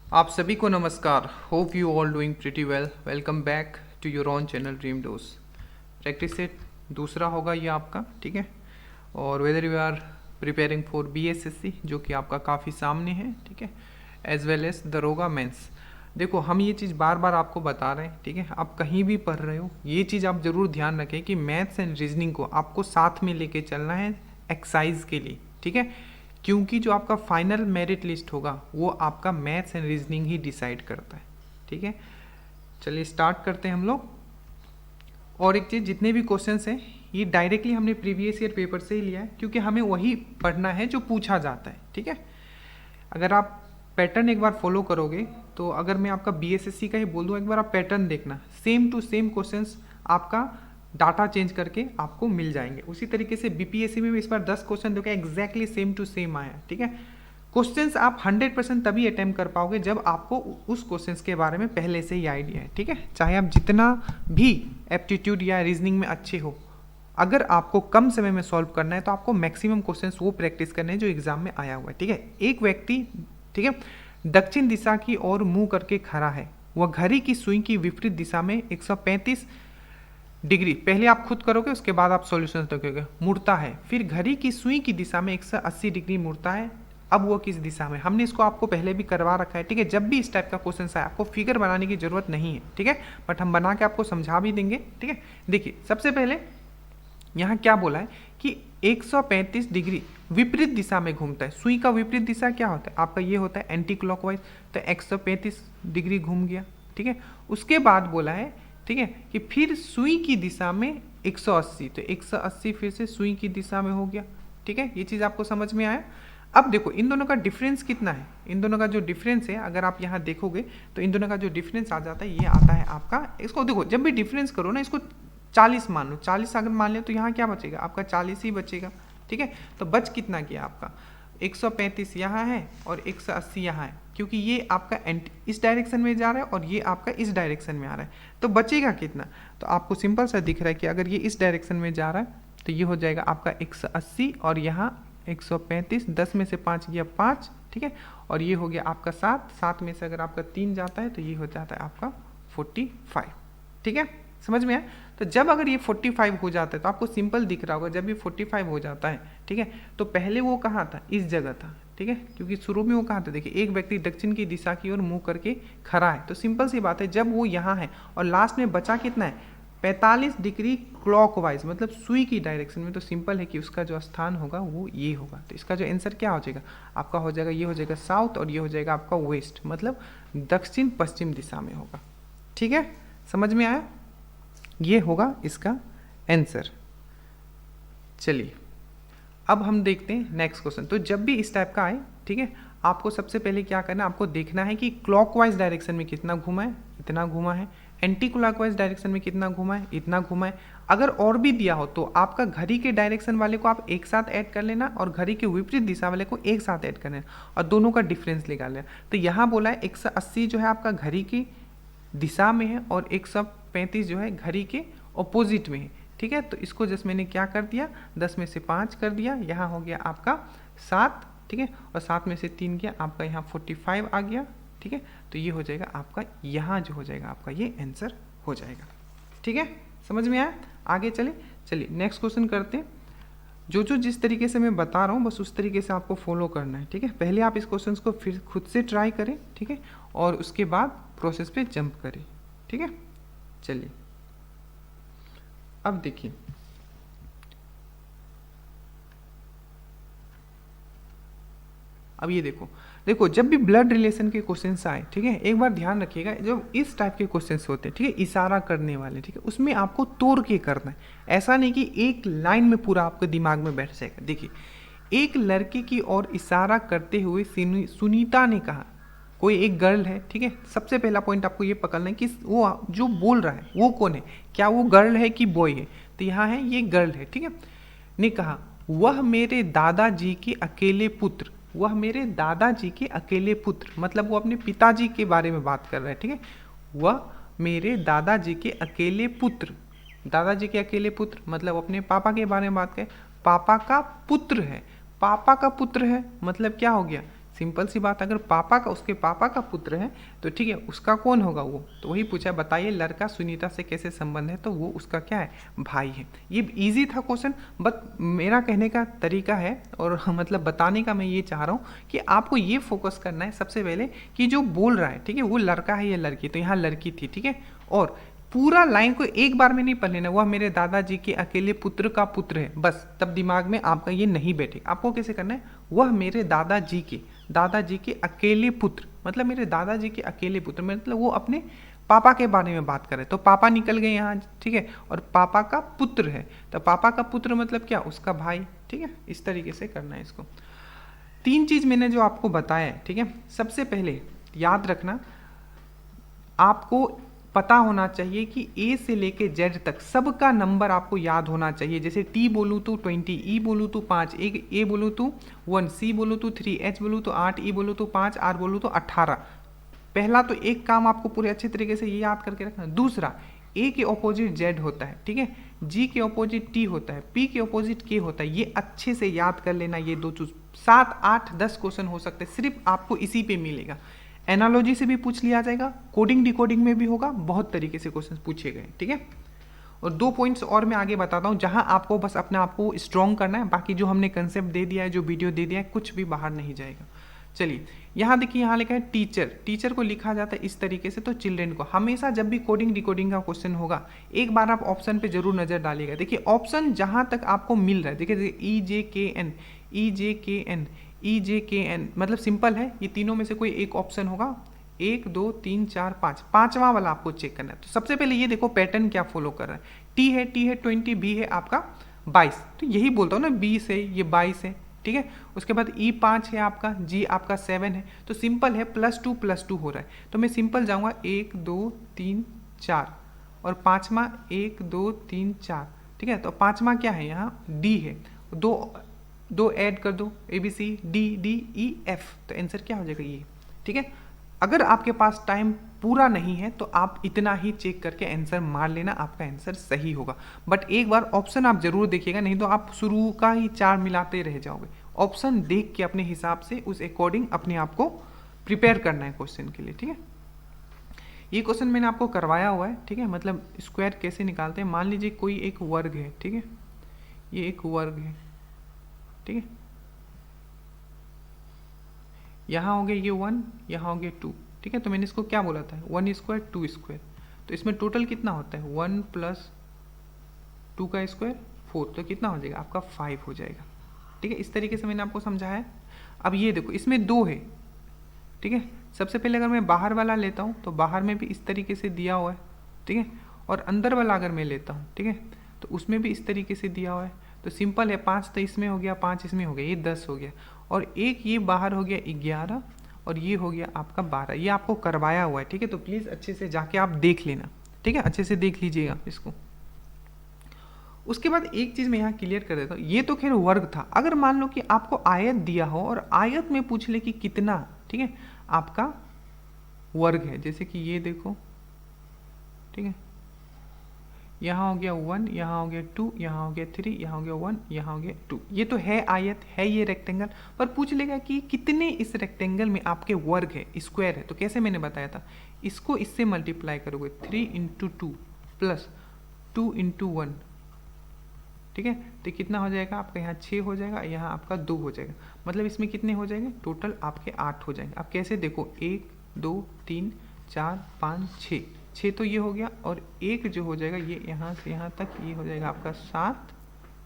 आप सभी को नमस्कार। Hope you all doing pretty well. Welcome back to your own channel Dream Dose. Practice set दूसरा होगा ये आपका, ठीक है। और whether you are preparing for BSSC जो कि आपका काफ़ी सामने है, ठीक है, एज वेल एज दरोगा मेंस। देखो, हम ये चीज़ बार बार आपको बता रहे हैं, ठीक है। आप कहीं भी पढ़ रहे हो, ये चीज़ आप ज़रूर ध्यान रखें कि मैथ्स एंड रीजनिंग को आपको साथ में लेके चलना है एक्सरसाइज के लिए, ठीक है। क्योंकि जो आपका फाइनल मेरिट लिस्ट होगा वो आपका maths and reasoning he decide करता है, ठीक है। चलिए स्टार्ट करते हैं हम लोग। और एक चीज़, जितने भी क्वेश्चंस हैं ये डायरेक्टली हमने प्रीवियस ईयर पेपर से ही लिया है, क्योंकि हमें वही पढ़ना है जो पूछा जाता है, ठीक है। अगर आप पैटर्न एक बार फॉलो करोगे तो अगर मैं आपका बीएसएससी का ही बोल दूँ, एक बार आप पैटर्न देखना, सेम टू सेम क्वेश्चंस आपका डाटा चेंज करके आपको मिल जाएंगे। उसी तरीके से बीपीएससी में भी इस बार 10 क्वेश्चन देखो एग्जैक्टली सेम टू सेम आया, ठीक है। क्वेश्चंस आप 100% तभी अटेम्प्ट कर पाओगे जब आपको उस क्वेश्चंस के बारे में पहले से ही आइडिया है, ठीक है। चाहे आप जितना भी एप्टीट्यूड या रीजनिंग में अच्छे हो, अगर आपको कम समय में सॉल्व करना है तो आपको मैक्सिमम क्वेश्चंस वो प्रैक्टिस करने हैं जो एग्जाम में आया हुआ है, ठीक है। एक व्यक्ति, ठीक है, दक्षिण दिशा की ओर मुंह करके खड़ा है। वह घड़ी की सुई की विपरीत दिशा में 135 डिग्री, पहले आप खुद करोगे उसके बाद आप सॉल्यूशन देखोगे, मुड़ता है। फिर घड़ी की सुई की दिशा में 180 डिग्री मुड़ता है। अब वो किस दिशा में? हमने इसको आपको पहले भी करवा रखा है, ठीक है। जब भी इस टाइप का क्वेश्चन आए आपको फिगर बनाने की जरूरत नहीं है, ठीक है, बट हम बना के आपको समझा भी देंगे, ठीक है। देखिए, सबसे पहले यहाँ क्या बोला है कि 135 डिग्री विपरीत दिशा में घूमता है। सुई का विपरीत दिशा क्या होता है? आपका ये होता है एंटी क्लॉकवाइज, तो 135 डिग्री घूम गया, ठीक है। उसके बाद बोला है, ठीक है, कि फिर सुई की दिशा में 180, तो 180 फिर से सुई की दिशा में हो गया, ठीक है। ये चीज़ आपको समझ में आया। अब देखो इन दोनों का डिफरेंस कितना है। इन दोनों का जो डिफरेंस है, अगर आप यहाँ देखोगे तो इन दोनों का जो डिफरेंस आ जाता है, ये आता है आपका, इसको देखो जब भी डिफरेंस करो ना, इसको 40 मान लो। 40 अगर मान लिया तो यहाँ क्या बचेगा? आपका 40 ही बचेगा, ठीक है। तो बच कितना किया आपका? 135 यहाँ है और 180 यहाँ है, क्योंकि ये आपका इस डायरेक्शन में जा रहा है और ये आपका इस डायरेक्शन में आ रहा है। तो बचेगा कितना? तो आपको सिंपल सा दिख रहा है कि अगर ये इस डायरेक्शन में जा रहा है तो ये हो जाएगा आपका 180 और यहाँ 135, 10 में से 5 गया 5, ठीक है। और ये हो गया आपका 7, 7 में से अगर आपका 3 जाता है तो ये हो जाता है आपका 45, ठीक है। समझ में आया? तो जब अगर ये 45 हो जाता है तो आपको सिंपल दिख रहा होगा, जब ये 45 हो जाता है, ठीक है, तो पहले वो कहाँ था? इस जगह था, ठीक है, क्योंकि शुरू में वो कहाँ था? देखिए, एक व्यक्ति दक्षिण की दिशा की ओर मुंह करके खड़ा है, तो सिंपल सी बात है, जब वो यहाँ है और लास्ट में बचा कितना है? 45 डिग्री क्लॉकवाइज, मतलब सुई की डायरेक्शन में, तो सिंपल है कि उसका जो स्थान होगा वो ये होगा। तो इसका जो आंसर क्या हो जाएगा आपका? हो जाएगा, ये हो जाएगा साउथ और ये हो जाएगा आपका वेस्ट, मतलब दक्षिण पश्चिम दिशा में होगा, ठीक है। समझ में आया? ये होगा इसका आंसर। चलिए अब हम देखते हैं नेक्स्ट क्वेश्चन। तो जब भी इस टाइप का आए, ठीक है, आपको सबसे पहले क्या करना है? आपको देखना है कि क्लॉकवाइज डायरेक्शन में कितना घुमा है, इतना घुमा है। एंटी क्लॉकवाइज डायरेक्शन में कितना घुमा है, इतना घुमा है। अगर और भी दिया हो तो आपका घड़ी के डायरेक्शन वाले को आप एक साथ ऐड कर लेना और घड़ी के विपरीत दिशा वाले को एक साथ ऐड कर लेना और दोनों का डिफरेंस निकाल लेना। तो यहाँ बोला है 180 जो है आपका घड़ी की दिशा में है और 135 जो है घड़ी के ऑपोजिट में है, ठीक है। तो इसको जस्ट मैंने क्या कर दिया? 10 में से 5 कर दिया, यहाँ हो गया आपका 7, ठीक है, और 7 में से 3 गया आपका यहाँ 45 आ गया, ठीक है। तो ये हो जाएगा आपका, यहाँ जो हो जाएगा आपका ये आंसर हो जाएगा, ठीक है। समझ में आया? आगे चलिए नेक्स्ट क्वेश्चन करते हैं। जो जिस तरीके से मैं बता रहा हूँ बस उस तरीके से आपको फॉलो करना है, ठीक है। पहले आप इस क्वेश्चन को फिर खुद से ट्राई करें, ठीक है, और उसके बाद प्रोसेस पे जंप करें, ठीक है। चलिए अब देखिए, अब ये देखो जब भी ब्लड रिलेशन के क्वेश्चंस आए, ठीक है, एक बार ध्यान रखिएगा, जब इस टाइप के क्वेश्चंस होते हैं, ठीक है, इशारा करने वाले, ठीक है, उसमें आपको तोड़ के करना है। ऐसा नहीं कि एक लाइन में पूरा आपके दिमाग में बैठ जाएगा। देखिए, एक लड़के की ओर इशारा करते हुए सुनीता ने कहा, कोई एक गर्ल है, ठीक है। सबसे पहला पॉइंट आपको ये पकड़ना है कि वो जो बोल रहा है वो कौन है, क्या वो गर्ल है कि बॉय है? तो यहाँ है ये गर्ल है, ठीक है। ने कहा, वह मेरे दादाजी के अकेले पुत्र, वह मेरे दादाजी के अकेले पुत्र, मतलब वो अपने पिताजी के बारे में बात कर रहा है, ठीक है। वह मेरे दादाजी के अकेले पुत्र, दादाजी के अकेले पुत्र मतलब अपने पापा के बारे में बात करें, पापा का पुत्र है, पापा का पुत्र है मतलब क्या हो गया? सिंपल सी बात, अगर पापा का उसके पापा का पुत्र है तो ठीक है, उसका कौन होगा वो, तो वही पूछा है, बताइए लड़का सुनीता से कैसे संबंध है, तो वो उसका क्या है, भाई है। ये इजी था क्वेश्चन, बट मेरा कहने का तरीका है और मतलब बताने का मैं ये चाह रहा हूँ कि आपको ये फोकस करना है सबसे पहले कि जो बोल रहा है ठीक है वो लड़का है या लड़की, तो यहाँ लड़की थी ठीक है, और पूरा लाइन को एक बार में नहीं पढ़ लेना, वह मेरे दादाजी के अकेले पुत्र का पुत्र है, बस तब दिमाग में आपका ये नहीं बैठेगा। आपको कैसे करना है, वह मेरे दादाजी के अकेले पुत्र, मतलब मेरे दादाजी के अकेले पुत्र, मतलब वो अपने पापा के बारे में बात कर रहे, तो पापा निकल गए यहाँ ठीक है, और पापा का पुत्र है, तो पापा का पुत्र मतलब क्या, उसका भाई ठीक है। इस तरीके से करना है इसको। 3 चीज मैंने जो आपको बताया है ठीक है, सबसे पहले याद रखना, आपको पता होना चाहिए कि ए से लेके जेड तक सबका नंबर आपको याद होना चाहिए। जैसे टी बोलूँ तो 20, ई बोलूँ तो 5, ए बोलूँ तो 1, सी बोलूँ तो 3, एच बोलूँ तो 8, ई बोलूँ तो 5, आर बोलूँ तो 18। पहला तो एक काम आपको पूरे अच्छे तरीके से ये याद करके रखना। दूसरा, ए के ऑपोजिट जेड होता है ठीक है, जी के ऑपोजिट टी होता है, पी के ऑपोजिट के होता है, ये अच्छे से याद कर लेना। ये 2 चीज 7, 8, 10 क्वेश्चन हो सकते हैं, सिर्फ आपको इसी पे मिलेगा। एनालॉजी से भी पूछ लिया जाएगा, कोडिंग डिकोडिंग में भी होगा, बहुत तरीके से क्वेश्चन पूछे गए ठीक है। और 2 पॉइंट्स और मैं आगे बताता हूँ जहां आपको बस अपने आप को स्ट्रॉन्ग करना है, बाकी जो हमने कंसेप्ट दे दिया है, जो वीडियो दे दिया है, कुछ भी बाहर नहीं जाएगा। चलिए यहाँ देखिए, यहाँ लिखा है टीचर, टीचर को लिखा जाता है इस तरीके से, तो चिल्ड्रेन को। हमेशा जब भी कोडिंग डिकोडिंग का क्वेश्चन होगा एक बार आप ऑप्शन पे जरूर नजर डालिएगा। देखिए ऑप्शन जहां तक आपको मिल रहा है, देखिए ई जे के एन, ई जे के एन, ई जे के एन, मतलब सिंपल है, ये तीनों में से कोई एक ऑप्शन होगा, 1 2 3 4 5, पांचवा वाला आपको चेक करना है। तो सबसे पहले ये देखो पैटर्न क्या फॉलो कर रहा है, टी है 20, बी है आपका 22, तो यही बोलता हूँ ना 20 है, ये 22 है ठीक है। उसके बाद ई 5 है आपका, जी आपका 7 है, तो सिंपल है +2 हो रहा है, तो मैं सिंपल जाऊंगा 1 2 3 4, और पांचवा 1 2 3 4 ठीक है। तो पांचवा क्या है, यहाँ डी है, दो ऐड कर दो, ABC DDEF, तो आंसर क्या हो जाएगा ये ठीक है। अगर आपके पास टाइम पूरा नहीं है तो आप इतना ही चेक करके आंसर मार लेना, आपका आंसर सही होगा। बट एक बार ऑप्शन आप जरूर देखिएगा, नहीं तो आप शुरू का ही 4 मिलाते रह जाओगे। ऑप्शन देख के अपने हिसाब से उस अकॉर्डिंग अपने आप को प्रिपेयर करना है क्वेश्चन के लिए ठीक है। ये क्वेश्चन मैंने आपको करवाया हुआ है ठीक है, मतलब स्क्वायर कैसे निकालते हैं। मान लीजिए कोई एक वर्ग है ठीक है, ये एक वर्ग है ठीक है, यहाँ हो गया ये 1, यहाँ हो गया 2 ठीक है। तो मैंने इसको क्या बोला था, 1 स्क्वायर 2 स्क्वायर, तो इसमें टोटल कितना होता है 1 + 2 का स्क्वायर 4, तो कितना हो जाएगा आपका 5 हो जाएगा ठीक है। इस तरीके से मैंने आपको समझाया है। अब ये देखो इसमें 2 है ठीक है। सबसे पहले अगर मैं बाहर वाला लेता हूँ तो बाहर में भी इस तरीके से दिया हुआ है ठीक है, और अंदर वाला अगर मैं लेता हूँ ठीक है तो उसमें भी इस तरीके से दिया हुआ है। तो सिंपल है, 5 तो इसमें हो गया, 5 इसमें हो गया, ये 10 हो गया, और एक ये बाहर हो गया 11, और ये हो गया आपका 12। ये आपको करवाया हुआ है ठीक है, तो प्लीज़ अच्छे से जाके आप देख लेना ठीक है, अच्छे से देख लीजिएगा इसको। उसके बाद एक चीज़ मैं यहाँ क्लियर कर देता हूँ, ये तो खैर वर्ग था। अगर मान लो कि आपको आयत दिया हो और आयत में पूछ ले कि कितना ठीक है आपका वर्ग है, जैसे कि ये देखो ठीक है, यहाँ हो गया 1, यहाँ हो गया 2, यहाँ हो गया 3, यहाँ हो गया 1, यहाँ हो गया 2, ये तो है आयत, है ये रेक्टेंगल, पर पूछ लेगा कि कितने इस रेक्टेंगल में आपके वर्ग है, स्क्वायर है। तो कैसे मैंने बताया था, इसको इससे मल्टीप्लाई करोगे 3 × 2 + 2 × 1 ठीक है, तो कितना हो जाएगा आपका, यहाँ 6 हो जाएगा, यहाँ आपका 2 हो जाएगा, मतलब इसमें कितने हो जाएंगे टोटल आपके 8 हो जाएंगे। आप कैसे देखो 1 2 3 4 5 6 तो ये हो गया, और एक जो हो जाएगा ये यहाँ से यहाँ तक, ये हो जाएगा आपका 7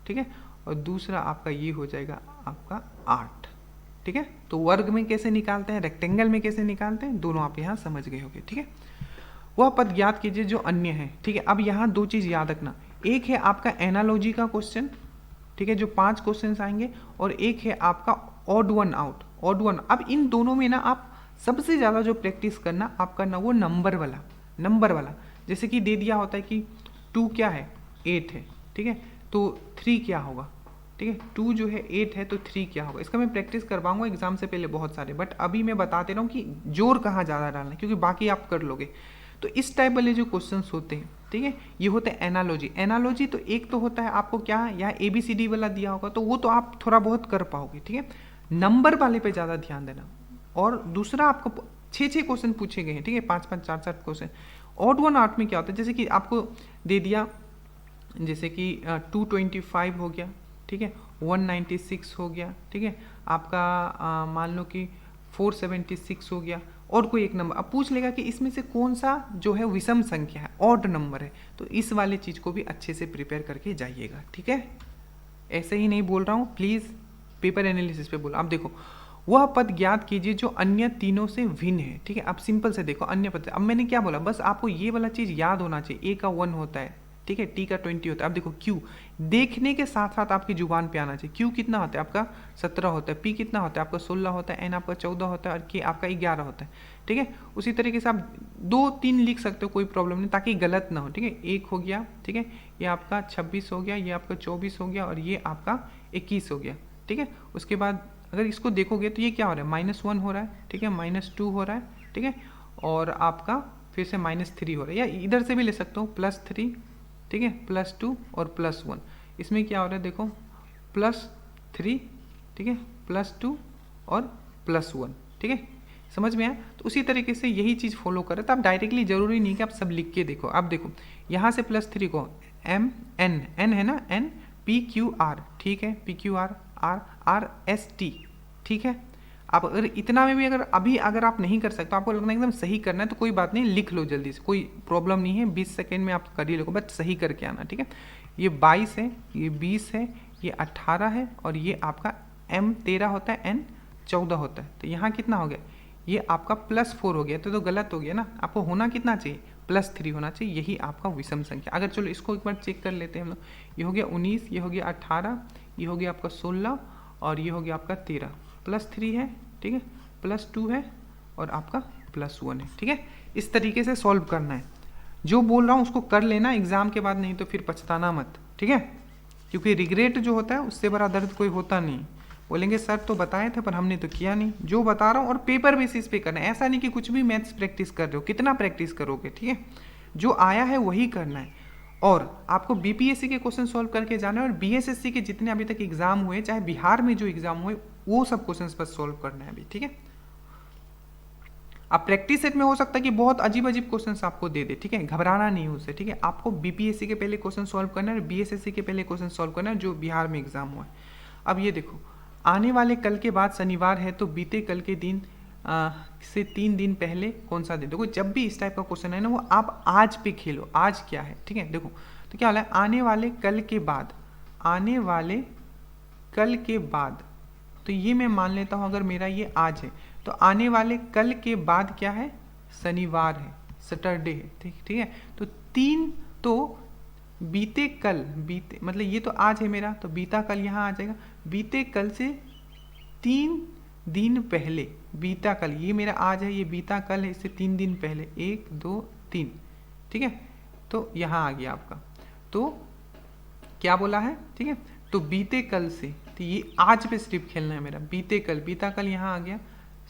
ठीक है, और दूसरा आपका ये हो जाएगा आपका 8 ठीक है। तो वर्ग में कैसे निकालते हैं, रेक्टेंगल में कैसे निकालते हैं, दोनों आप यहाँ समझ गए होंगे ठीक है। वह पद याद कीजिए जो अन्य है ठीक है। अब यहाँ 2 चीज़ याद रखना, एक है आपका एनालॉजी का क्वेश्चन ठीक है, जो 5 क्वेश्चन आएंगे, और एक है आपका odd one out, odd one. अब इन दोनों में ना आप सबसे ज़्यादा जो प्रैक्टिस करना आप करना वो नंबर वाला। जैसे कि दे दिया होता है कि 2 क्या है 8 है ठीक है, तो 3 क्या होगा ठीक है, 2 जो है 8 है तो 3 क्या होगा। इसका मैं प्रैक्टिस करवाऊंगा एग्जाम से पहले बहुत सारे, बट अभी मैं बताते रहा हूँ कि जोर कहाँ ज़्यादा डालना है, क्योंकि बाकी आप कर लोगे। तो इस टाइप वाले जो क्वेश्चंस होते हैं ठीक है, ये होते हैं एनालॉजी। एनालॉजी तो एक तो होता है आपको क्या, यहाँ ABCD वाला दिया होगा तो वो तो आप थोड़ा बहुत कर पाओगे ठीक है। नंबर वाले पे ज़्यादा ध्यान देना, और दूसरा आपको 6 क्वेश्चन पूछे गए हैं, ठीक है, 5 4 क्वेश्चन। ऑड वन आउट में क्या होता है, जैसे कि आपको दे दिया, जैसे कि 225 हो गया, ठीक है, 196 हो गया, ठीक है, आपका मान लो कि 476 हो गया, और कोई एक नंबर। अब पूछ लेगा कि इसमें से कौन सा जो है विषम संख्या है, ऑड नंबर है, तो इस वाले चीज़ को भी अच्छे से प्रिपेयर करके जाइएगा, ठीक है। ऐसे ही नहीं बोल रहा हूँ, प्लीज़ पेपर एनालिसिस पे बोलो। अब देखो, वह पद ज्ञात कीजिए जो अन्य तीनों से भिन्न है, ठीक है। अब सिंपल से देखो अन्य पद, अब मैंने क्या बोला, बस आपको ये वाला चीज़ याद होना चाहिए। ए का 1 होता है, ठीक है, टी का 20 होता है। अब देखो क्यू देखने के साथ साथ आपकी जुबान पे आना चाहिए। क्यू कितना होता है आपका 17 होता है, पी कितना होता है आपका 16 होता है, एन आपका 14 होता है, और के आपका 11 होता है, ठीक है। उसी तरीके से आप 2-3 लिख सकते हो, कोई प्रॉब्लम नहीं, ताकि गलत ना हो, ठीक है। 1 हो गया, ठीक है, ये आपका 26 हो गया, ये आपका 24 हो गया, और ये आपका 21 हो गया, ठीक है। उसके बाद अगर इसको देखोगे तो ये क्या हो रहा है, -1 हो रहा है, ठीक है, -2 हो रहा है, ठीक है, और आपका फिर से -3 हो रहा है, या इधर से भी ले सकते हो +3, ठीक है, +2 और +1। इसमें क्या हो रहा है देखो, +3, ठीक है, +2 और +1, ठीक है, समझ में आया। तो उसी तरीके से यही चीज़ फॉलो करें, तो आप डायरेक्टली जरूरी नहीं कि आप सब लिख के देखो। आप देखो यहाँ से +3 को MN है ना, NPQR, ठीक है, PQR RRST, ठीक है। आप अगर इतना में भी अगर आप नहीं कर सकते, आपको लगना एकदम सही करना है, तो कोई बात नहीं, लिख लो जल्दी से, कोई प्रॉब्लम नहीं है, 20 सेकेंड में आप कर ही लो, बस सही करके आना, ठीक है। ये 22 है, ये 20 है, ये 18 है, और ये आपका M 13 होता है, N 14 होता है। तो यहाँ कितना हो गया, ये आपका +4 हो गया, तो गलत हो गया ना। आपको होना कितना चाहिए, +3 होना चाहिए, यही आपका विषम संख्या। अगर चलो इसको एक बार चेक कर लेते हैं हम लोग, ये हो गया 19, ये हो गया 18, ये हो गया आपका 16, और ये हो गया आपका 13, +3 है, ठीक है, +2 है, और आपका +1 है, ठीक है। इस तरीके से सॉल्व करना है। जो बोल रहा हूँ उसको कर लेना एग्जाम के बाद, नहीं तो फिर पछताना मत, ठीक है। क्योंकि रिग्रेट जो होता है उससे बड़ा दर्द कोई होता नहीं। बोलेंगे सर तो बताए थे पर हमने तो किया नहीं। जो बता रहा हूँ, और पेपर बेसिस पे करना है, ऐसा नहीं कि कुछ भी मैथ्स प्रैक्टिस कर रहे हो, कितना प्रैक्टिस करोगे, ठीक है। जो आया है वही करना है, और आपको बीपीएससी के क्वेश्चन सॉल्व करके जाना है, और बीएसएससी के जितने अभी तक एग्जाम हुए, चाहे बिहार में जो एग्जाम हुए, वो सब क्वेश्चंस बस सॉल्व करना है अभी, ठीक है। अब प्रैक्टिस सेट में हो सकता है कि बहुत अजीब अजीब क्वेश्चंस आपको दे दे, ठीक है, घबराना नहीं उससे, ठीक है। आपको बीपीएससी के पहले क्वेश्चन सॉल्व करना है, बीएसएससी के पहले क्वेश्चन सॉल्व करना है, जो बिहार में एग्जाम हुआ है। अब ये देखो, आने वाले कल के बाद शनिवार है, तो बीते कल के दिन से 3 दिन पहले कौन सा दिन। देखो जब भी इस टाइप का क्वेश्चन है ना, वो आप आज पे खेलो, आज क्या है, ठीक है। देखो तो क्या वाला है, आने वाले कल के बाद, आने वाले कल के बाद, तो ये मैं मान लेता हूँ अगर मेरा ये आज है, तो आने वाले कल के बाद क्या है, शनिवार है, सैटरडे है, ठीक है। तो 3, तो बीते कल, बीते मतलब ये तो आज है मेरा, तो बीता कल यहाँ आ जाएगा। बीते कल से 3 दिन पहले, बीता कल ये मेरा आज है, ये बीता कल है, इससे 3 दिन पहले, 1 2 3, ठीक है। तो यहाँ आ गया आपका, तो क्या बोला है, ठीक है। तो बीते कल से, तो ये आज पे सिर्फ खेलना है मेरा, बीते कल, बीता कल यहाँ आ गया,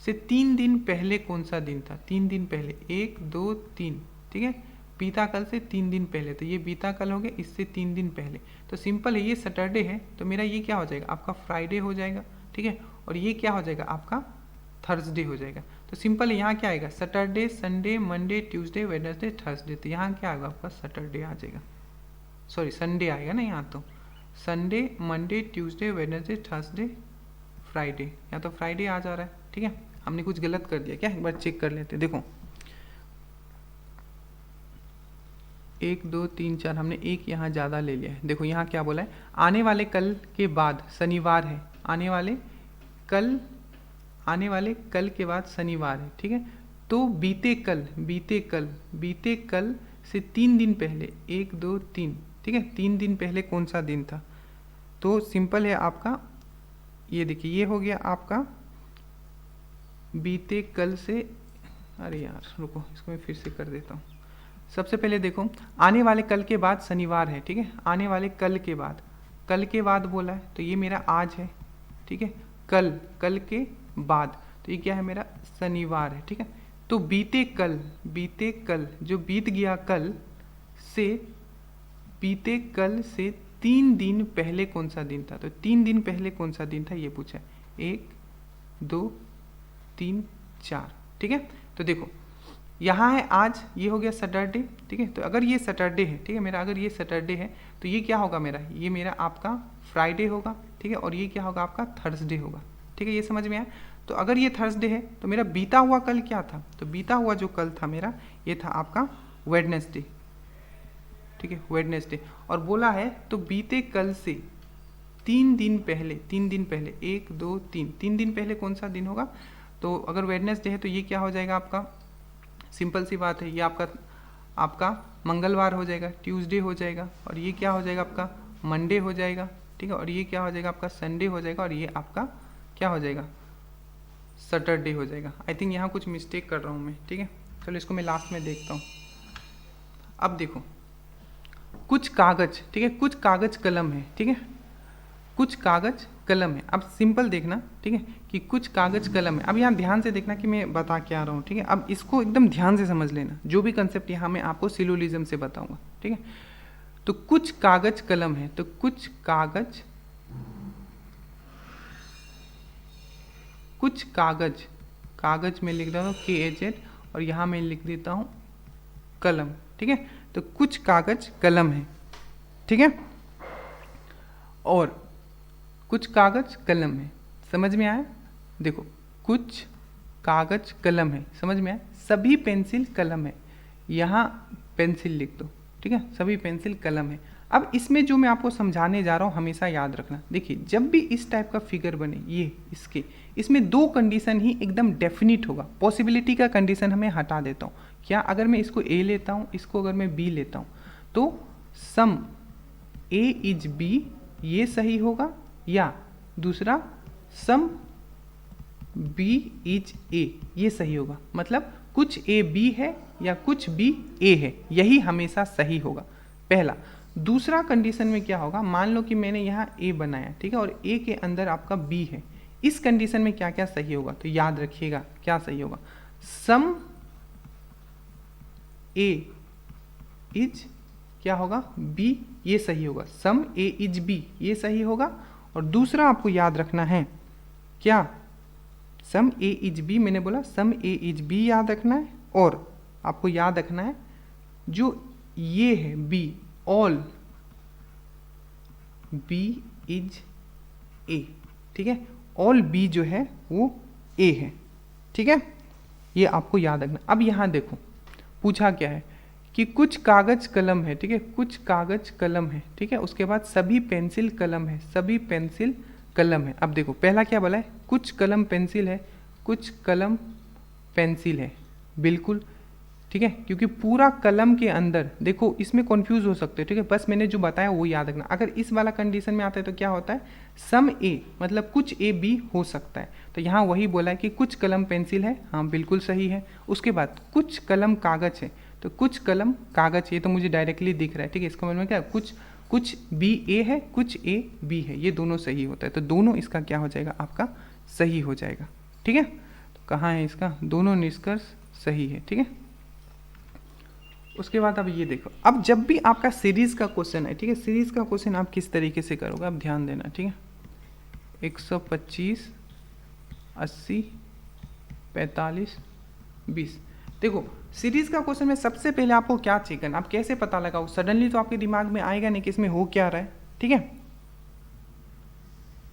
से 3 दिन पहले कौन सा दिन था, 3 दिन पहले, 1 2 3, ठीक है। बीता कल से 3 दिन पहले, तो ये बीता कल हो गया, इससे 3 दिन पहले, तो सिंपल है, ये सैटरडे है, तो मेरा ये क्या हो जाएगा, आपका फ्राइडे हो जाएगा, ठीक है। और ये क्या हो जाएगा, आपका थर्सडे हो जाएगा। तो सिंपल है, यहाँ क्या आएगा, Saturday Sunday Monday Tuesday Wednesday Thursday, तो यहाँ क्या आएगा आपका सैटरडे आ जाएगा, सॉरी संडे आएगा ना यहाँ, तो Sunday Monday Tuesday Wednesday Thursday Friday, यहाँ तो फ्राइडे आ जा रहा है, ठीक है। हमने कुछ गलत कर दिया क्या, एक बार चेक कर लेते हैं। देखो 1 2 3 4, हमने एक यहाँ ज़्यादा ले लिया है। देखो यहाँ क्या बोला है, आने वाले कल के बाद शनिवार है, आने वाले कल के बाद शनिवार है, ठीक है। तो बीते कल, बीते कल से 3 दिन पहले, 1 2 3, ठीक है, 3 दिन पहले कौन सा दिन था। तो सिंपल है आपका, ये देखिए ये हो गया आपका बीते कल से, अरे यार रुको इसको मैं फिर से कर देता हूँ। सबसे पहले देखो, आने वाले कल के बाद शनिवार है, ठीक है, आने वाले कल के बाद बोला है, तो ये मेरा आज है, ठीक है। कल के बाद, तो ये क्या है मेरा शनिवार है, ठीक है। तो बीते कल जो बीत गया कल से, बीते कल से 3 दिन पहले कौन सा दिन था, तो 3 दिन पहले कौन सा दिन था ये पूछा है, 1 2 3 4, ठीक है। तो देखो यहाँ है आज, ये हो गया सैटरडे, ठीक है। तो अगर ये सैटरडे है, ठीक है मेरा, अगर ये सैटरडे है तो ये क्या होगा मेरा, ये मेरा आपका फ्राइडे होगा, ठीक है। और ये क्या होगा आपका थर्सडे होगा, ठीक है। ये समझ में आया। तो अगर ये थर्सडे है तो मेरा बीता हुआ कल क्या था, तो बीता हुआ जो कल था मेरा ये था आपका वेडनेसडे, ठीक है, वेडनेसडे। और बोला है तो बीते कल से 3 दिन पहले, 3 दिन पहले 1 2 3, 3 दिन पहले कौन सा दिन होगा, तो अगर वेडनेसडे है तो ये क्या हो जाएगा आपका, सिंपल सी बात है, ये आपका मंगलवार हो जाएगा, ट्यूसडे हो जाएगा, और ये क्या हो जाएगा आपका मंडे हो जाएगा, ठीक है। और ये क्या हो जाएगा आपका संडे हो जाएगा, और ये आपका क्या हो जाएगा सैटरडे हो जाएगा। आई थिंक यहाँ कुछ मिस्टेक कर रहा हूँ मैं, ठीक है। चलो इसको मैं लास्ट में देखता हूँ। अब देखो कुछ कागज, ठीक है, कुछ कागज कलम है, ठीक है, कुछ कागज कलम है। अब सिंपल देखना, ठीक है, कि कुछ कागज कलम है। अब यहाँ ध्यान से देखना कि मैं बता क्या रहा हूँ, ठीक है। अब इसको एकदम ध्यान से समझ लेना, जो भी कंसेप्ट यहाँ मैं आपको सिलोजिज्म से बताऊंगा, ठीक है। तो कुछ कागज कलम है, तो कुछ कागज में लिख देता हूँ KAZ, और यहाँ मैं लिख देता हूँ कलम, ठीक है। तो कुछ कागज कलम है, ठीक है, और कुछ कागज कलम है, समझ में आया। देखो कुछ कागज कलम है, समझ में आया। सभी पेंसिल कलम है, यहाँ पेंसिल लिख दो, ठीक है, सभी पेंसिल कलम है। अब इसमें जो मैं आपको समझाने जा रहा हूँ हमेशा याद रखना। देखिए जब भी इस टाइप का फिगर बने, ये इसमें 2 कंडीशन ही एकदम डेफिनिट होगा। पॉसिबिलिटी का कंडीशन हमें हटा देता हूँ। क्या, अगर मैं इसको A लेता हूँ, इसको अगर मैं B लेता हूँ, तो सम A इज B ये सही होगा, या दूसरा सम B इज A ये सही होगा। मतलब कुछ A B है या कुछ B A है, यही हमेशा सही होगा, पहला। दूसरा कंडीशन में क्या होगा, मान लो कि मैंने यहाँ A बनाया, ठीक है, और A के अंदर आपका B है। इस कंडीशन में क्या क्या सही होगा, तो याद रखिएगा क्या सही होगा, सम A इज क्या होगा B ये सही होगा, सम A इज B ये सही होगा। और दूसरा आपको याद रखना है क्या, सम A इज B, मैंने बोला सम A इज B याद रखना है। और आपको याद रखना है जो ये है B, all B is A, ठीक है, ऑल B जो है वो A है, ठीक है, ये आपको याद रखना। अब यहाँ देखो पूछा क्या है कि कुछ कागज कलम है, ठीक है, कुछ कागज कलम है, ठीक है, उसके बाद सभी पेंसिल कलम है, सभी पेंसिल कलम है। अब देखो पहला क्या बोला है, कुछ कलम पेंसिल है, कुछ कलम पेंसिल है, बिल्कुल ठीक है, क्योंकि पूरा कलम के अंदर देखो इसमें कंफ्यूज हो सकते हो, ठीक है, बस मैंने जो बताया वो याद रखना। अगर इस वाला कंडीशन में आता है तो क्या होता है, सम A मतलब कुछ A B हो सकता है। तो यहाँ वही बोला है कि कुछ कलम पेंसिल है, हाँ बिल्कुल सही है। उसके बाद कुछ कलम कागज है, तो कुछ कलम कागज, ये तो मुझे डायरेक्टली दिख रहा है, ठीक है, इसका मतलब क्या, कुछ B A है, कुछ A B है, ये दोनों सही होता है। तो दोनों इसका क्या हो जाएगा, आपका सही हो जाएगा, ठीक है। तो कहाँ है इसका, दोनों निष्कर्ष सही है, ठीक है। उसके बाद अब ये देखो, अब जब भी आपका सीरीज का क्वेश्चन है, ठीक है, सीरीज का क्वेश्चन आप किस तरीके से करोगे, आप ध्यान देना, ठीक है। 125 80 45 20, देखो सीरीज का क्वेश्चन में सबसे पहले आपको क्या चेक करना, आप कैसे पता लगाओ, सडनली तो आपके दिमाग में आएगा नहीं कि इसमें हो क्या रहा है, ठीक है,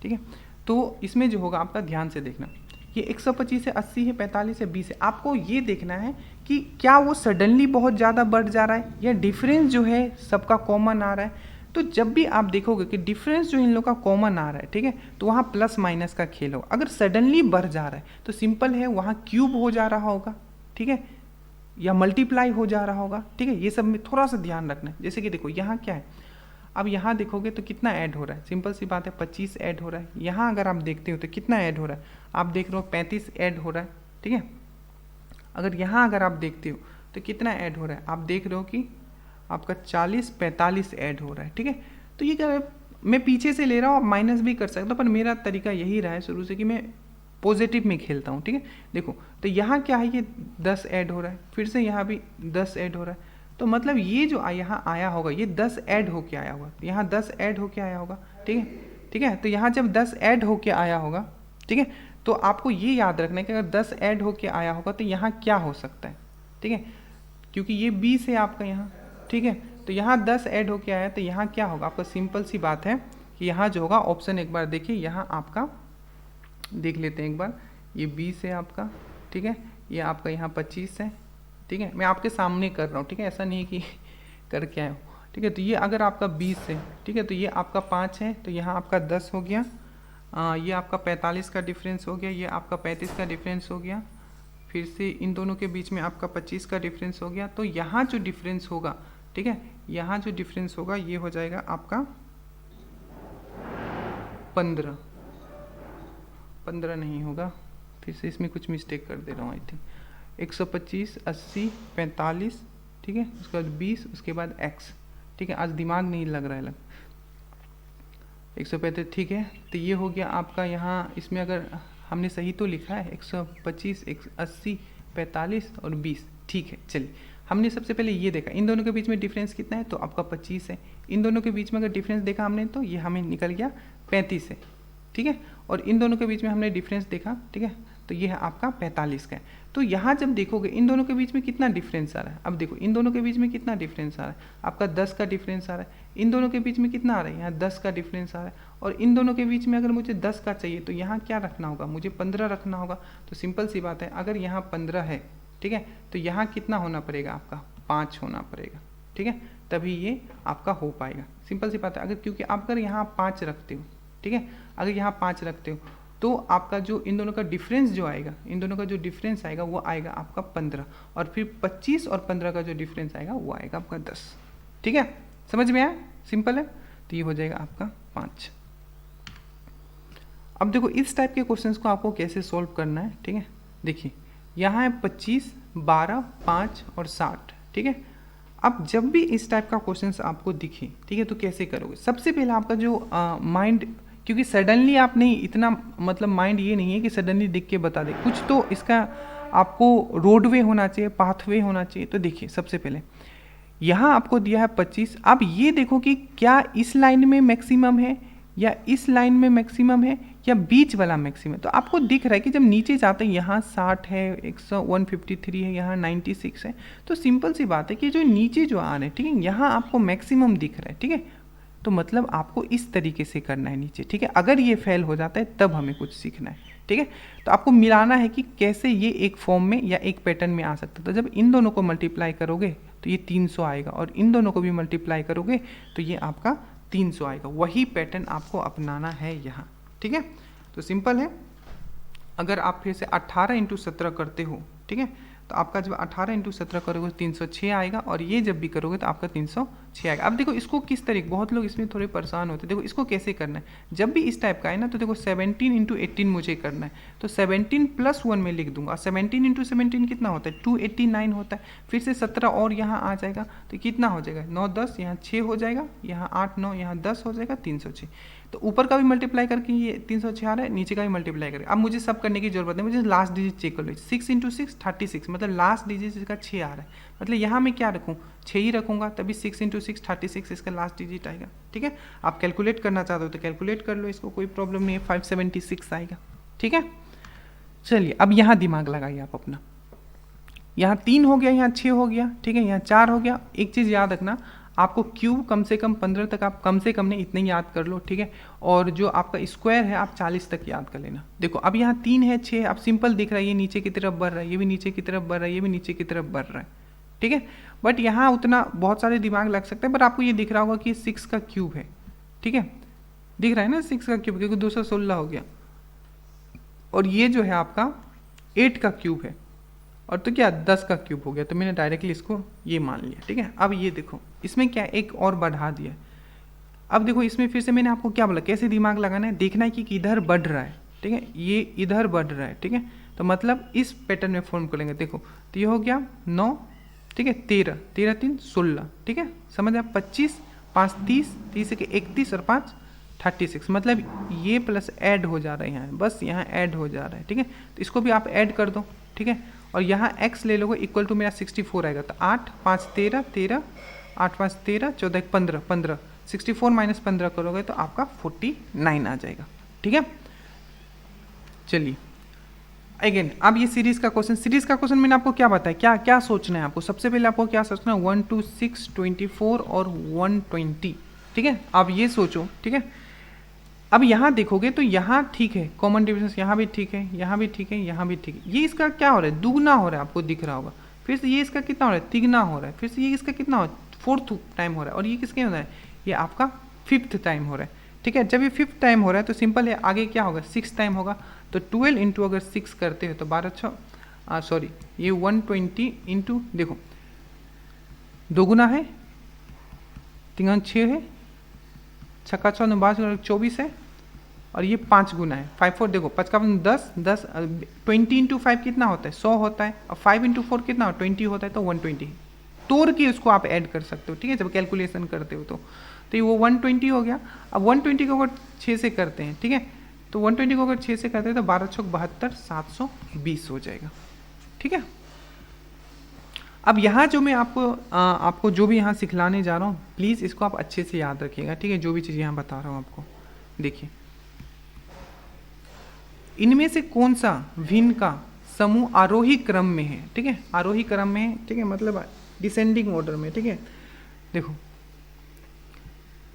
ठीक है। तो इसमें जो होगा आपका ध्यान से देखना, ये 125 से 80 है, 45 से 20 है, आपको ये देखना है कि क्या वो सडनली बहुत ज़्यादा बढ़ जा रहा है या डिफरेंस जो है सबका कॉमन आ रहा है। तो जब भी आप देखोगे कि डिफरेंस जो इन लोग का कॉमन आ रहा है, ठीक है, तो वहाँ प्लस माइनस का खेल होगा। अगर सडनली बढ़ जा रहा है तो सिंपल है, वहाँ क्यूब हो जा रहा होगा, ठीक है, या मल्टीप्लाई हो जा रहा होगा, ठीक है। ये सब में थोड़ा सा ध्यान रखना है। जैसे कि देखो यहाँ क्या है, अब यहाँ देखोगे तो कितना ऐड हो रहा है, सिंपल सी बात है 25 ऐड हो रहा है। यहाँ अगर आप देखते हो तो कितना ऐड हो रहा है, आप देख रहे हो 35 ऐड हो रहा है, ठीक है। अगर यहाँ अगर आप देखते हो तो कितना ऐड हो रहा है, आप देख रहे हो कि आपका 40 45 ऐड हो रहा है, ठीक है। तो ये क्या है, मैं पीछे से ले रहा हूँ, आप माइनस भी कर सकते हो, पर मेरा तरीका यही रहा है शुरू से कि मैं पॉजिटिव में खेलता हूँ, ठीक है। देखो तो यहाँ क्या है, ये 10 ऐड हो रहा है, फिर से यहाँ भी 10 ऐड हो रहा है, तो मतलब ये जो यहाँ आया होगा ये 10 ऐड होके आया होगा, यहाँ 10 ऐड होके आया होगा, ठीक है, ठीक है। तो यहाँ जब 10 ऐड होके आया होगा, ठीक है, तो आपको ये याद रखना है कि अगर 10 ऐड होके आया होगा तो यहाँ क्या हो सकता है, ठीक है, क्योंकि ये 20 है आपका यहाँ, ठीक है, तो यहाँ 10 ऐड होके आया तो यहाँ क्या होगा आपका, सिंपल सी बात है कि यहाँ जो होगा ऑप्शन एक बार देखिए, यहाँ आपका देख लेते हैं एक बार, ये 20 है आपका, ठीक है, ये आपका यहाँ 25 है, ठीक है, मैं आपके सामने कर रहा हूँ, ठीक है, ऐसा नहीं कि करके आया हूँ, ठीक है, तो ये अगर आपका 20 है, ठीक है, तो ये आपका 5 है, तो यहाँ आपका 10 हो गया, ये आपका 45 का डिफरेंस हो गया, ये आपका 35 का डिफरेंस हो गया, फिर से इन दोनों के बीच में आपका 25 का डिफरेंस हो गया, तो यहाँ जो डिफरेंस होगा, ठीक है, यहाँ जो डिफरेंस होगा ये हो जाएगा आपका 15 नहीं होगा, फिर से इसमें कुछ मिस्टेक कर दे रहा हूँ आई थिंक, 125, 80, 45, ठीक है, उसके बाद 20, उसके बाद x, ठीक है, आज दिमाग नहीं लग रहा है 135, ठीक है, तो ये हो गया आपका यहाँ, इसमें अगर हमने सही तो लिखा है 125, 80, 45 और 20, ठीक है, चलिए हमने सबसे पहले ये देखा इन दोनों के बीच में डिफरेंस कितना है, तो आपका 25 है, इन दोनों के बीच में अगर डिफरेंस देखा हमने तो ये हमें निकल गया 35 है, ठीक है, और इन दोनों के बीच में हमने डिफरेंस देखा, ठीक है, तो ये है आपका 45 का है। तो यहाँ जब देखोगे इन दोनों के बीच में कितना डिफरेंस आ रहा है, अब देखो इन दोनों के बीच में कितना डिफरेंस आ रहा है, आपका 10 का डिफरेंस आ रहा है, इन दोनों के बीच में कितना आ रहा है, यहाँ 10 का डिफरेंस आ रहा है, और इन दोनों के बीच में अगर मुझे 10 का चाहिए तो यहाँ क्या रखना होगा, मुझे 15 रखना होगा। तो सिंपल सी बात है, अगर यहाँ 15 है, ठीक है, तो यहाँ कितना होना पड़ेगा आपका, 5 होना पड़ेगा, ठीक है, तभी ये आपका हो पाएगा। सिंपल सी बात है, अगर क्योंकि आप अगर यहाँ 5 रखते हो, ठीक है, अगर यहाँ 5 रखते हो तो आपका जो इन दोनों का डिफरेंस जो आएगा, इन दोनों का जो डिफरेंस आएगा वो आएगा आपका 15, और फिर 25 और 15 का जो डिफरेंस आएगा वो आएगा आपका 10, ठीक है, समझ में आया, सिंपल है, तो ये हो जाएगा आपका 5। अब देखो इस टाइप के क्वेश्चंस को आपको कैसे सॉल्व करना है, ठीक है, देखिए यहाँ है 25, 12, 5 और 60, ठीक है। अब जब भी इस टाइप का क्वेश्चंस आपको दिखे, ठीक है, तो कैसे करोगे, सबसे पहले आपका जो माइंड, क्योंकि सडनली आप नहीं इतना, मतलब माइंड ये नहीं है कि सडनली दिख के बता दे, कुछ तो इसका आपको रोडवे होना चाहिए, पाथवे होना चाहिए। तो देखिए सबसे पहले यहाँ आपको दिया है 25, अब ये देखो कि क्या इस लाइन में मैक्सिमम है या इस लाइन में मैक्सिमम है या बीच वाला मैक्सिमम है। तो आपको दिख रहा है कि जब नीचे जाते हैं यहाँ 60 है, 153 है, यहाँ 96 है, तो सिंपल सी बात है कि जो नीचे जो आ रहे हैं, ठीक है, यहाँ आपको मैक्सिमम दिख रहा है, ठीक है, तो मतलब आपको इस तरीके से करना है नीचे, ठीक है। अगर ये फेल हो जाता है तब हमें कुछ सीखना है, ठीक है। तो आपको मिलाना है कि कैसे ये एक फॉर्म में या एक पैटर्न में आ सकता है। तो जब इन दोनों को मल्टीप्लाई करोगे तो ये 300 आएगा, और इन दोनों को भी मल्टीप्लाई करोगे तो ये आपका 300 आएगा। वही पैटर्न आपको अपनाना है यहाँ, ठीक है। तो सिंपल है, अगर आप फिर से 18 × 17 करते हो, ठीक है, तो आपका जब 18 × 17 करोगे 306 आएगा, और ये जब भी करोगे तो आपका 306 आएगा। अब देखो इसको किस तरीके, बहुत लोग इसमें थोड़े परेशान होते हैं, देखो इसको कैसे करना है। जब भी इस टाइप का है ना, तो देखो 17 × 18 मुझे करना है, तो 17 + 1 में लिख दूंगा। 17 × 17 कितना होता है, 289 होता है। फिर से 17 और यहाँ आ जाएगा तो कितना हो जाएगा, 9 10, यहाँ 6 हो जाएगा, यहाँ 8 9, यहाँ 10 हो जाएगा, 306। तो ऊपर का भी मल्टीप्लाई करके ये 306 आ रहा है, नीचे का भी मल्टीप्लाई करके। अब मुझे सब करने की जरूरत नहीं, मुझे लास्ट डिजिट चेक कर लो। 6 × 6 36, मतलब लास्ट डिजिट इसका 6 आ रहा है, मतलब यहाँ मैं क्या रखूँ, 6 ही रखूँगा, तभी 6 × 6 36 इसका लास्ट डिजिट आएगा, ठीक है। आप कैलकुलेट करना चाहते हो तो कैलकुलेट कर लो, इसको कोई प्रॉब्लम नहीं है, 576 आएगा, ठीक है। चलिए अब यहाँ दिमाग लगाइए आप अपना, यहाँ 3 हो गया, यहाँ 6 हो गया, ठीक है, यहाँ 4 हो गया। एक चीज़ याद रखना, आपको क्यूब कम से कम 15 तक, आप कम से कम नहीं इतने ही याद कर लो, ठीक है। और जो आपका स्क्वायर है आप 40 तक याद कर लेना। देखो अब यहाँ 3 है, 6 है, अब सिंपल दिख रहा है, ये नीचे की तरफ बढ़ रहा है, ये भी नीचे की तरफ बढ़ रहा है, ये भी नीचे की तरफ बढ़ रहा है, ठीक है। बट यहाँ उतना बहुत सारे दिमाग लग सकते हैं, बट आपको ये दिख रहा होगा कि 6 का क्यूब है, ठीक है, दिख रहा है ना 6 का क्यूब, क्योंकि 216 हो गया, और ये जो है आपका 8 का क्यूब है, और तो क्या 10 का क्यूब हो गया, तो मैंने डायरेक्टली इसको ये मान लिया, ठीक है। अब ये देखो इसमें क्या एक और बढ़ा दिया। अब देखो इसमें फिर से मैंने आपको क्या बोला, कैसे दिमाग लगाना है, देखना है कि इधर बढ़ रहा है, ठीक है, ये इधर बढ़ रहा है, ठीक है, तो मतलब इस पैटर्न में फॉर्म करेंगे। देखो तो ये हो गया 9, ठीक है, 13 13 3 16, ठीक है, समझ आप, 25 5 30 30 के 31 और 5 36, मतलब ये प्लस ऐड हो जा रहा है यहाँ, बस यहाँ ऐड हो जा रहा है, ठीक है। तो इसको भी आप ऐड कर दो, ठीक है, और यहाँ x ले लोगे, इक्वल टू मेरा 64 आएगा, तो 8 5 13 13, 8 5 13, 14 15 15, 64 - 15 करोगे तो आपका 49 आ जाएगा, ठीक है। चलिए अगेन अब ये सीरीज का क्वेश्चन मैंने आपको क्या बताया, क्या क्या सोचना है आपको, सबसे पहले आपको क्या सोचना है 1 2 6 24 और 120, ठीक है। अब ये सोचो, ठीक है। अब यहाँ देखोगे तो यहाँ ठीक है, कॉमन डिफरेंस यहाँ भी ठीक है, यहाँ भी ठीक है, यहाँ भी ठीक है। ये इसका क्या हो रहा है, दुगना हो रहा है, आपको दिख रहा होगा। फिर से ये इसका कितना हो रहा है, तिगना हो रहा है। फिर से ये इसका कितना हो रहा है, 4th टाइम हो रहा है। और ये किसके हो रहा है, ये आपका 5th टाइम हो रहा है, ठीक है। जब ये 5th टाइम हो रहा है तो सिंपल है, आगे क्या होगा, 6 टाइम होगा। तो 12 इंटू अगर 6 करते हो तो 12 सॉरी ये 120 इंटू, देखो दोगुना है, तिगुना 6 है, छक्का 6 9 24 है, और ये 5 गुना है, 5 4 देखो 5 का 10 10 20 इंटू 5 कितना होता है, 100 होता है। और 5 इंटू 4 कितना हो, 20 होता है, तो 120 तोड़ के उसको आप ऐड कर सकते हो, ठीक है, जब कैलकुलेशन करते हो तो ये वो 120 हो गया। अब 120 को अगर 6 से करते हैं, ठीक है, तो 120 को अगर 6 से करते हैं तो 12 6 72 720 हो जाएगा, ठीक है। अब यहाँ जो मैं आपको जो भी यहाँ सिखलाने जा रहा हूँ, प्लीज़ इसको आप अच्छे से याद रखिएगा, ठीक है, जो भी चीज़ यहाँ बता रहा हूँ आपको। देखिए इनमें से कौन सा भिन्न का समूह आरोही क्रम में है, ठीक है, आरोही क्रम में है, ठीक है, मतलब डिसेंडिंग ऑर्डर में, ठीक है। देखो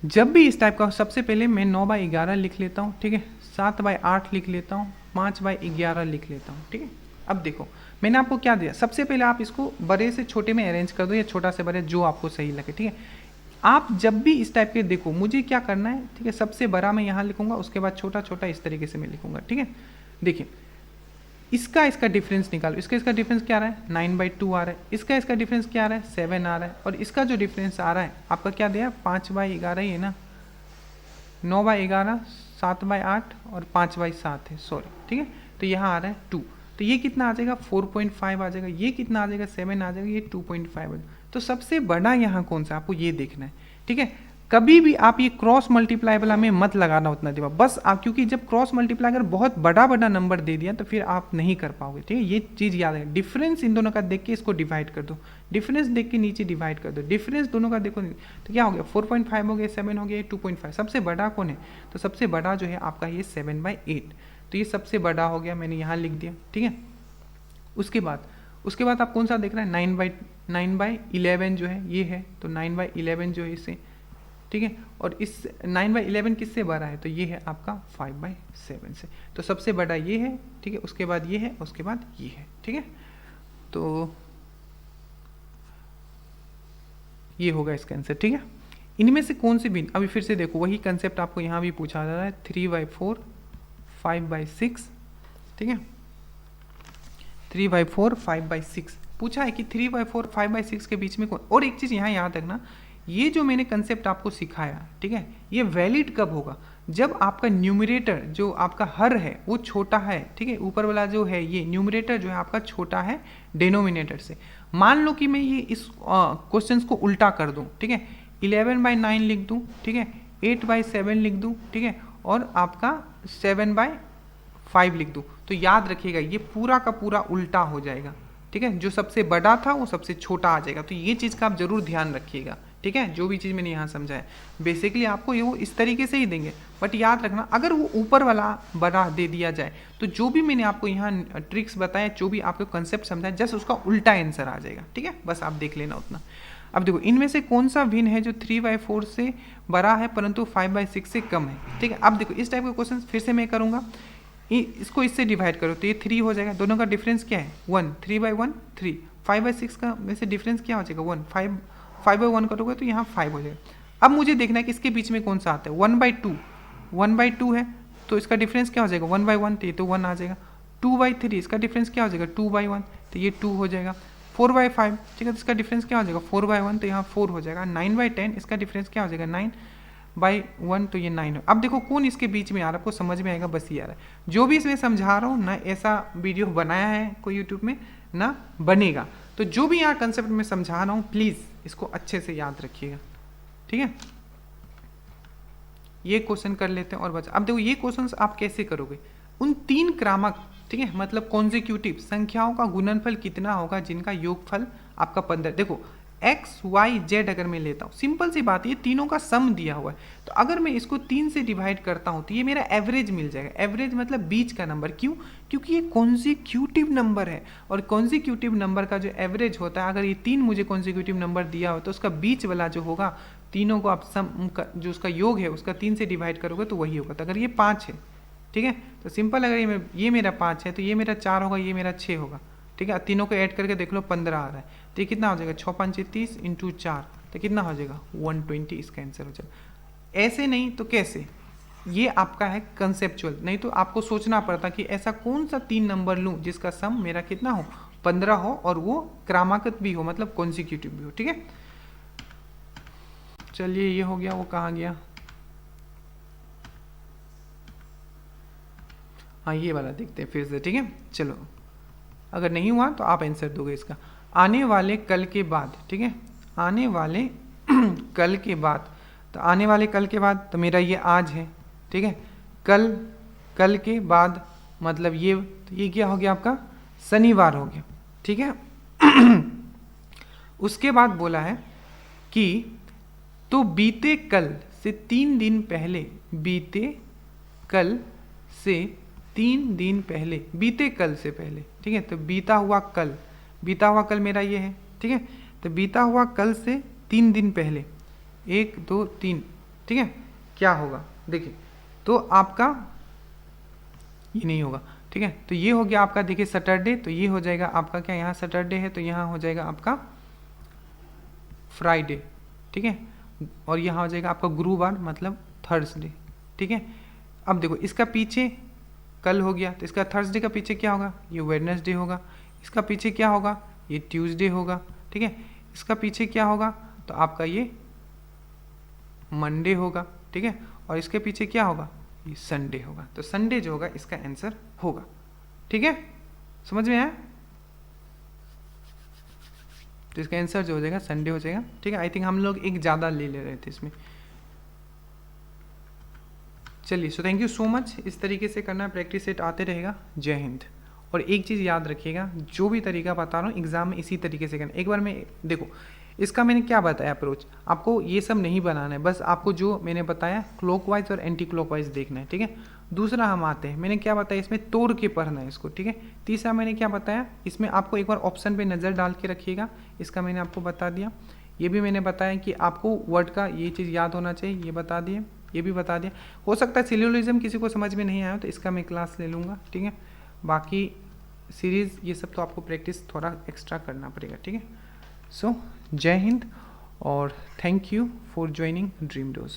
जब भी इस टाइप का, सबसे पहले मैं 9/11 लिख लेता हूँ, ठीक है, 7/8 लिख लेता हूँ, 5/11 लिख लेता हूँ, ठीक है। अब देखो मैंने आपको क्या दिया, सबसे पहले आप इसको बड़े से छोटे में अरेंज कर दो या छोटा से बड़े, जो आपको सही लगे, ठीक है। आप जब भी इस टाइप के देखो, मुझे क्या करना है, ठीक है, सबसे बड़ा मैं यहाँ लिखूंगा, उसके बाद छोटा छोटा इस तरीके से मैं लिखूंगा, ठीक है। देखिए इसका डिफरेंस निकालो, इसका डिफरेंस क्या आ रहा है, 9/2 आ रहा है, इसका डिफरेंस क्या आ रहा है, 7 आ रहा है, और इसका जो डिफरेंस आ रहा है आपका क्या दिया, 5/11 ही है ना, 9/11 7/8 और 5/7 है, सॉरी, ठीक है। तो यहाँ आ रहा है 2, तो ये कितना आ जाएगा, 4.5 आ जाएगा, ये कितना आ जाएगा, 7 आ जाएगा, ये 2.5 आ जाएगा। तो सबसे बड़ा यहाँ कौन सा, आपको ये देखना है, ठीक है। कभी भी आप ये क्रॉस मल्टीप्लाई वाला में मत लगाना उतना दिमाग, बस आप, क्योंकि जब क्रॉस मल्टीप्लाई अगर बहुत बड़ा बड़ा नंबर दे दिया तो फिर आप नहीं कर पाओगे, ठीक है। ये चीज़ याद है, डिफरेंस इन दोनों का देख के इसको डिवाइड कर दो, डिफरेंस देख के नीचे डिवाइड कर दो, डिफरेंस दोनों का देखो, तो क्या हो गया, 4.5 हो गया, 7 हो गया, 2.5। सबसे बड़ा कौन है, तो सबसे बड़ा जो है आपका ये 7/8, तो ये सबसे बड़ा हो गया, मैंने यहाँ लिख दिया, ठीक है। उसके बाद आप कौन सा देख रहे हैं, 9/11 जो है ये है, तो 9/11 जो है इसे, ठीक है। और इस 9/11 किससे बड़ा है, तो ये है आपका 5/7 से, तो सबसे बड़ा ये है, ठीक है, उसके बाद ये है, उसके बाद ये है, ठीक है। तो ये होगा इसका आंसर, ठीक है। इनमें से कौन से भिन्न, अभी फिर से देखो वही कंसेप्ट आपको यहाँ भी पूछा जा रहा है, 3/4 5/6, ठीक है, 3/4 5/6 पूछा है कि 3/4 5/6 के बीच में कौन। और एक चीज़ यहाँ याद रखना, ये जो मैंने कंसेप्ट आपको सिखाया, ठीक है, ये वैलिड कब होगा, जब आपका न्यूमरेटर जो आपका हर है वो छोटा है, ठीक है, ऊपर वाला जो है ये न्यूमरेटर जो है आपका छोटा है डिनोमिनेटर से। मान लो कि मैं ये इस क्वेश्चन को उल्टा कर दूं, ठीक है, 11/9 लिख दूं, ठीक है, 8/7 लिख दूं, ठीक है, और आपका 7/5 लिख दूं, तो याद रखिएगा ये पूरा का पूरा उल्टा हो जाएगा, ठीक है, जो सबसे बड़ा था वो सबसे छोटा आ जाएगा। तो ये चीज़ का आप जरूर ध्यान रखिएगा, ठीक है। जो भी चीज़ मैंने यहाँ समझाया बेसिकली आपको ये वो इस तरीके से ही देंगे, बट याद रखना अगर वो ऊपर वाला बड़ा दे दिया जाए तो जो भी मैंने आपको यहाँ ट्रिक्स बताए, जो भी आपको कंसेप्ट समझाया, जस्ट उसका उल्टा आंसर आ जाएगा, ठीक है, बस आप देख लेना उतना। अब देखो इनमें से कौन सा भिन्न है जो 3/4 से बड़ा है परंतु 5/6 से कम है, ठीक है। अब देखो इस टाइप का क्वेश्चन फिर से मैं करूँगा, इसको इससे डिवाइड करो तो ये 3 हो जाएगा, दोनों का डिफरेंस क्या है 1, 3/1 3, 5/6 का में से डिफरेंस क्या हो जाएगा 1, 5/1 करोगे तो यहाँ 5 हो जाएगा। अब मुझे देखना है कि इसके बीच में कौन सा आता है, 1/2 है तो इसका डिफरेंस क्या हो जाएगा 1/1, तो ये तो 1 आ जाएगा। 2/3 इसका डिफरेंस क्या हो जाएगा 2/1, तो ये 2 हो जाएगा। 4/5, ठीक है, तो इसका डिफरेंस क्या हो जाएगा 4/1, तो यहाँ 4 हो जाएगा। 9/10 इसका डिफरेंस क्या हो जाएगा 9/1, तो ये 9 है। अब देखो कौन इसके बीच में आ रहा है, आपको समझ में आएगा, बस ये आ रहा है। जो भी इसमें समझा रहा हूँ ना ऐसा वीडियो बनाया है कोई यूट्यूब में ना बनेगा, तो जो भी यहाँ कंसेप्ट में समझा रहा हूँ प्लीज़ इसको अच्छे से याद रखिएगा, ठीक है। ये क्वेश्चन कर लेते हैं और बचा। अब देखो ये क्वेश्चन आप कैसे करोगे, उन 3 क्रामक, ठीक है, मतलब कॉन्जिक्यूटिव संख्याओं का गुणनफल कितना होगा जिनका योगफल आपका 15। देखो एक्स वाई जेड अगर मैं लेता हूँ, सिंपल सी बात है, ये तीनों का सम दिया हुआ है, तो अगर मैं इसको 3 से डिवाइड करता हूँ तो ये मेरा एवरेज मिल जाएगा। एवरेज मतलब बीच का नंबर, क्यों? क्योंकि ये कॉन्जिक्यूटिव नंबर है, और कॉन्जिक्यूटिव नंबर का जो एवरेज होता है, अगर ये 3 मुझे कॉन्जिक्यूटिव नंबर दिया हो तो उसका बीच वाला जो होगा, तीनों को आप सम जो उसका योग है उसका 3 से डिवाइड करोगे तो वही होगा। तो अगर ये 5 है, ठीक है, तो सिंपल, अगर ये मेरा 5 है तो ये मेरा 4 होगा, ये मेरा 6 होगा, ठीक है। तीनों को ऐड करके देख लो 15 आ रहा है, तो ये कितना हो जाएगा, 6 5 30 इंटू 4, तो कितना हो जाएगा 120, इसका आंसर हो जाएगा। ऐसे नहीं तो कैसे, ये आपका है कंसेप्चुअल, नहीं तो आपको सोचना पड़ता कि ऐसा कौन सा 3 नंबर लूँ जिसका सम मेरा कितना हो, 15 हो, और वो क्रमागत भी हो, मतलब कॉन्जिक्यूटिव भी हो, ठीक है। चलिए ये हो गया, वो कहाँ गया, हाँ ये वाला देखते हैं फिर से, ठीक है। चलो, अगर नहीं हुआ तो आप आंसर दोगे इसका। आने वाले कल के बाद, ठीक है, आने वाले कल के बाद, तो आने वाले कल के बाद तो मेरा ये आज है, ठीक है। कल के बाद मतलब ये, तो ये क्या हो गया आपका, शनिवार हो गया, ठीक है। उसके बाद बोला है कि तो बीते कल से 3 दिन पहले, बीते कल से 3 दिन पहले, बीते कल से पहले, ठीक है। तो बीता हुआ कल मेरा ये है, ठीक है। तो बीता हुआ कल से 3 दिन पहले, 1 2 3, ठीक है, क्या होगा देखिए, तो आपका ये नहीं होगा, ठीक है। तो ये हो गया आपका, देखिए सैटरडे, तो ये हो जाएगा आपका क्या, यहाँ सैटरडे है तो यहाँ हो जाएगा आपका फ्राइडे, ठीक है, और यहाँ हो जाएगा आपका गुरुवार मतलब थर्सडे, ठीक है। अब देखो इसका पीछे कल हो गया, तो इसका थर्सडे का पीछे क्या होगा, ये वेडनेसडे होगा, इसका पीछे क्या होगा, ये ट्यूसडे होगा, ठीक है। इसका पीछे क्या होगा, तो आपका ये मंडे होगा, ठीक है, और इसके पीछे क्या होगा, ये संडे होगा। तो संडे जो होगा इसका आंसर होगा, ठीक है, समझ में आया। तो इसका आंसर जो हो जाएगा संडे हो जाएगा, ठीक है। आई थिंक हम लोग एक ज़्यादा ले रहे थे इसमें। चलिए, so thank you so much, इस तरीके से करना, प्रैक्टिस सेट आते रहेगा। जय हिंद। और एक चीज़ याद रखिएगा, जो भी तरीका बता रहा हूँ एग्जाम में इसी तरीके से करना। एक बार मैं देखो, इसका मैंने क्या बताया अप्रोच, आपको ये सब नहीं बनाना है, बस आपको जो मैंने बताया क्लॉकवाइज और एंटी क्लॉकवाइज देखना है, ठीक है। दूसरा हम आते हैं, मैंने क्या बताया, इसमें तोड़ के पढ़ना है इसको, ठीक है। तीसरा मैंने क्या बताया, इसमें आपको एक बार ऑप्शन पे नज़र डाल के रखिएगा, इसका मैंने आपको बता दिया। ये भी मैंने बताया कि आपको वर्ड का ये चीज़ याद होना चाहिए, ये बता दिए, ये भी बता दिया। हो सकता है सिलोजिज्म किसी को समझ में नहीं आया तो इसका मैं क्लास ले लूँगा, ठीक है। बाकी सीरीज़ ये सब तो आपको प्रैक्टिस थोड़ा एक्स्ट्रा करना पड़ेगा, ठीक है। सो जय हिंद और thank you for joining dream dose.